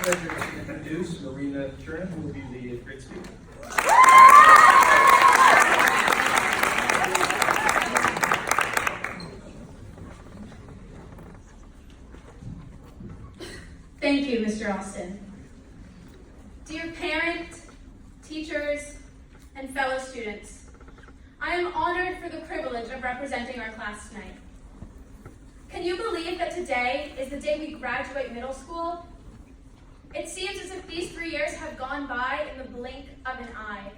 pleasure to introduce Marina Chernin, who will be the great speaker. Thank you, Mr. Austin. Dear parents, teachers, and fellow students, I am honored for the privilege of representing our class tonight. Can you believe that today is the day we graduate middle school? It seems as if these 3 years have gone by in the blink of an eye.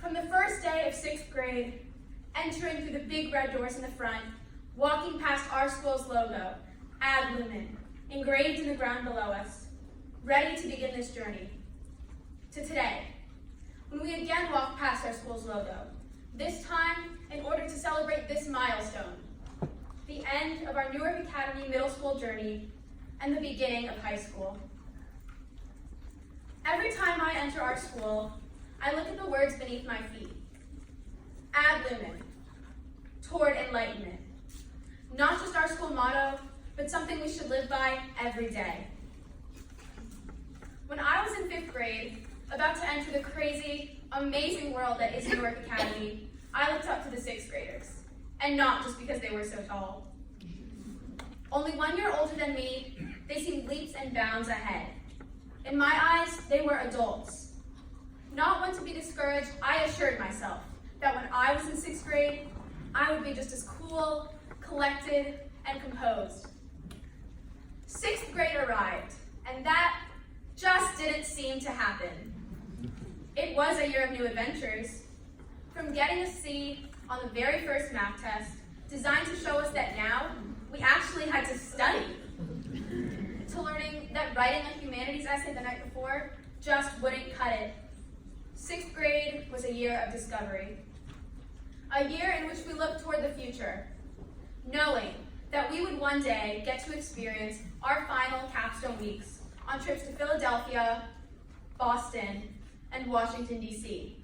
From the first day of 6th grade, entering through the big red doors in the front, walking past our school's logo, Ad Lumen, engraved in the ground below us, ready to begin this journey, to today, when we again walk past our school's logo, this time in order to celebrate this milestone, the end of our Newark Academy middle school journey and the beginning of high school. Every time I enter our school, I look at the words beneath my feet. Ad Lumen, toward enlightenment. Not just our school motto, but something we should live by every day. When I was in 5th grade, about to enter the crazy, amazing world that is Newark Academy, I looked up to the 6th graders, and not just because they were so tall. Only 1 year older than me, they seemed leaps and bounds ahead. In my eyes, they were adults. Not one to be discouraged, I assured myself that when I was in 6th grade, I would be just as cool, collected, and composed. 6th grade arrived, and that just didn't seem to happen. It was a year of new adventures. From getting a C on the very first math test, designed to show us that now we actually had to study, to learning that writing a humanities essay the night before just wouldn't cut it. 6th grade was a year of discovery. A year in which we looked toward the future, knowing that we would one day get to experience our final capstone weeks on trips to Philadelphia, Boston, and Washington, D.C.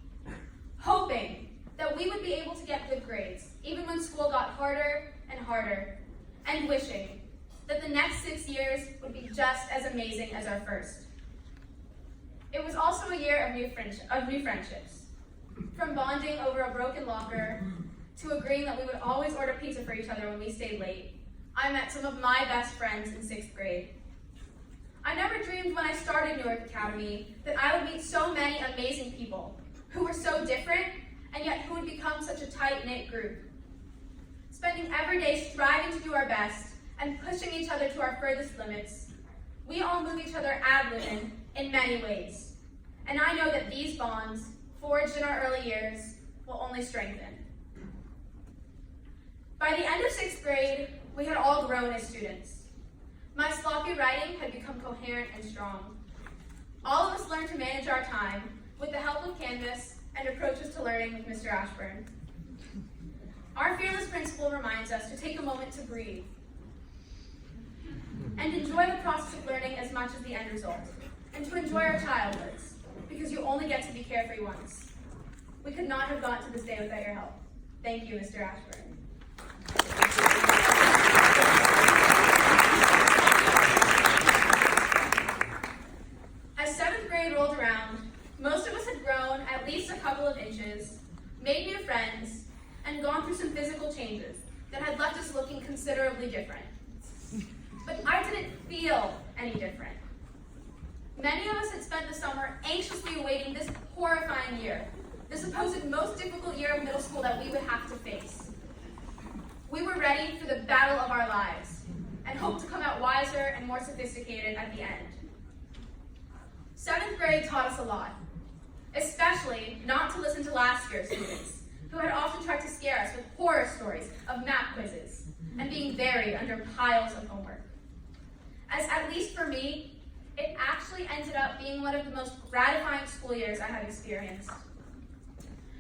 Hoping that we would be able to get good grades, even when school got harder and harder, and wishing that the next 6 years would be just as amazing as our first. It was also a year of new friendships, from bonding over a broken locker to agreeing that we would always order pizza for each other when we stayed late. I met some of my best friends in 6th grade. I never dreamed when I started Newark Academy that I would meet so many amazing people who were so different and yet who would become such a tight-knit group. Spending every day striving to do our best and pushing each other to our furthest limits, we all move each other ad libitum in many ways. And I know that these bonds, forged in our early years, will only strengthen. By the end of 6th grade, we had all grown as students. My sloppy writing had become coherent and strong. All of us learned to manage our time with the help of Canvas and approaches to learning with Mr. Ashburn. Our fearless principal reminds us to take a moment to breathe and enjoy the process of learning as much as the end result, and to enjoy our childhoods, because you only get to be carefree once. We could not have gotten to this day without your help. Thank you, Mr. Ashburn. As 7th grade rolled around, most of us had grown at least a couple of inches, made new friends, and gone through some physical changes that had left us looking considerably different. But I didn't feel any different. Many of us had spent the summer anxiously awaiting this horrifying year, the supposed most difficult year of middle school that we would have to face. We were ready for the battle of our lives and hoped to come out wiser and more sophisticated at the end. 7th grade taught us a lot, especially not to listen to last year's students, who had often tried to scare us with horror stories of map quizzes and being buried under piles of homework. As at least for me, it actually ended up being one of the most gratifying school years I have experienced.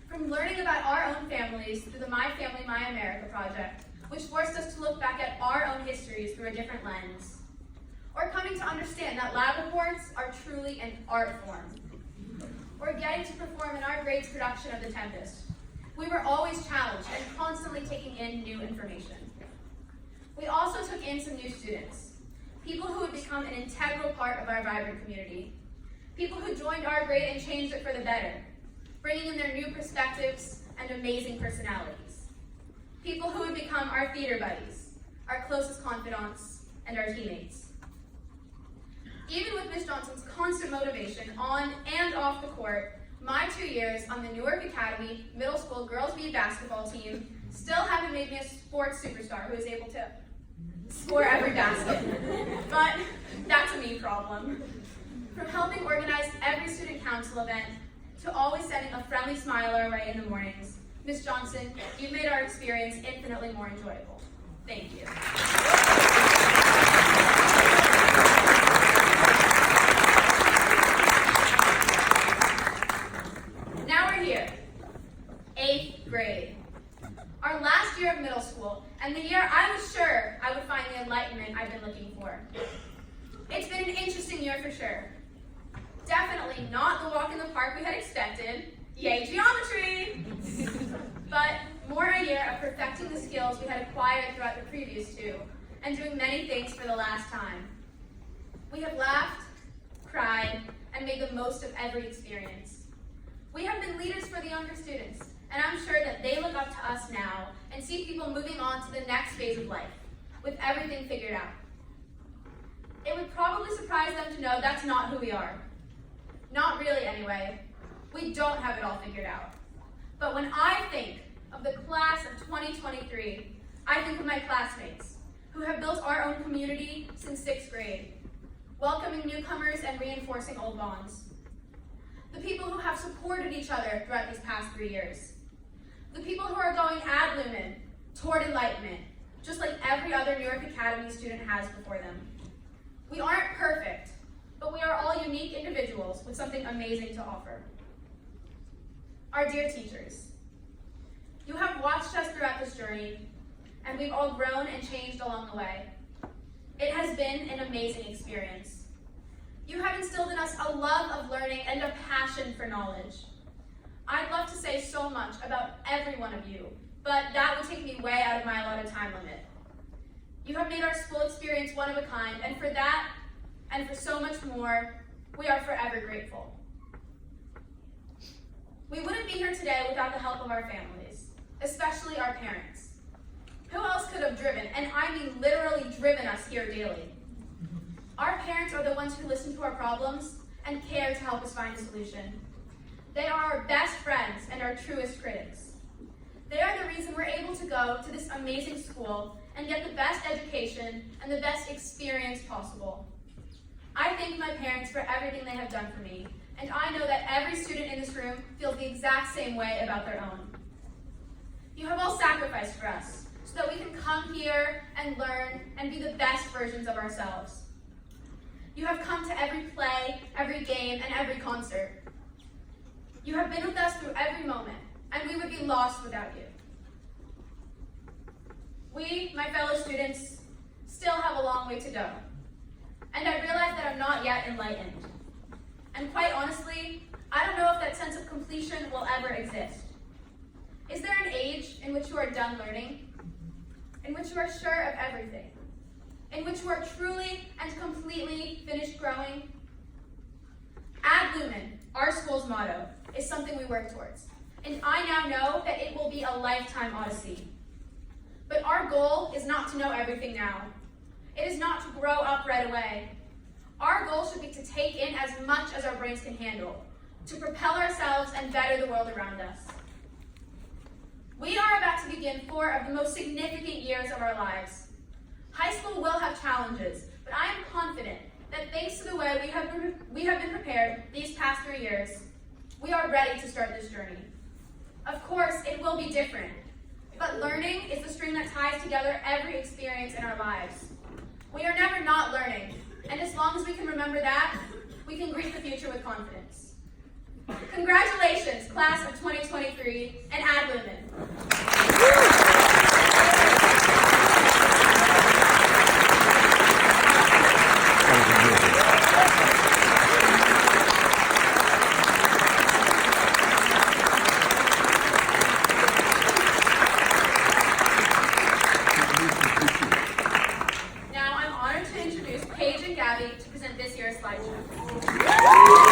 From learning about our own families through the My Family, My America project, which forced us to look back at our own histories through a different lens, or coming to understand that lab reports are truly an art form, or getting to perform in our grade's production of The Tempest, we were always challenged and constantly taking in new information. We also took in some new students, People who would become an integral part of our vibrant community. People who joined our grade and changed it for the better, bringing in their new perspectives and amazing personalities. People who would become our theater buddies, our closest confidants, and our teammates. Even with Ms. Johnson's constant motivation on and off the court, my 2 years on the Newark Academy Middle School Girls B basketball team still haven't made me a sports superstar who is able to score every basket. But that's a me problem. From helping organize every student council event to always sending a friendly smile our way in the mornings, Ms. Johnson, you've made our experience infinitely more enjoyable. Thank you. Now we're here, 8th grade. Our last year of middle school, and the year I was sure I would find the enlightenment I've been looking for. It's been an interesting year for sure. Definitely not the walk in the park we had expected. Yay, geometry! But more a year of perfecting the skills we had acquired throughout the previous 2, and doing many things for the last time. We have laughed, cried, and made the most of every experience. We have been leaders for the younger students, and I'm sure that they look up to us now and see people moving on to the next phase of life, with everything figured out. It would probably surprise them to know that's not who we are. Not really, anyway. We don't have it all figured out. But when I think of the class of 2023, I think of my classmates, who have built our own community since 6th grade, welcoming newcomers and reinforcing old bonds. The people who have supported each other throughout these past 3 years. The people who are going ad lumen toward enlightenment, just like every other Newark Academy student has before them. We aren't perfect, but we are all unique individuals with something amazing to offer. Our dear teachers, you have watched us throughout this journey, and we've all grown and changed along the way. It has been an amazing experience. You have instilled in us a love of learning and a passion for knowledge. I'd love to say so much about every one of you, but that would take me way out of my allotted time limit. You have made our school experience one of a kind, and for that, and for so much more, we are forever grateful. We wouldn't be here today without the help of our families, especially our parents. Who else could have driven, and I mean literally driven us here daily? Our parents are the ones who listen to our problems and care to help us find a solution. They are our best friends and our truest critics. They are the reason we're able to go to this amazing school and get the best education and the best experience possible. I thank my parents for everything they have done for me, and I know that every student in this room feels the exact same way about their own. You have all sacrificed for us so that we can come here and learn and be the best versions of ourselves. You have come to every play, every game, and every concert. You have been with us through every moment, and we would be lost without you. We, my fellow students, still have a long way to go. And I realize that I'm not yet enlightened. And quite honestly, I don't know if that sense of completion will ever exist. Is there an age in which you are done learning? In which you are sure of everything? In which you are truly and completely finished growing? Ad lumen, our school's motto, is something we work towards. And I now know that it will be a lifetime odyssey. But our goal is not to know everything now. It is not to grow up right away. Our goal should be to take in as much as our brains can handle, to propel ourselves and better the world around us. We are about to begin 4 of the most significant years of our lives. High school will have challenges, but I am confident that thanks to the way we have been prepared these past 3 years, we are ready to start this journey. Of course, it will be different, but learning is the string that ties together every experience in our lives. We are never not learning, and as long as we can remember that, we can greet the future with confidence. Congratulations, class of 2023, and ad lumen. Now I'm honored to introduce slideshow.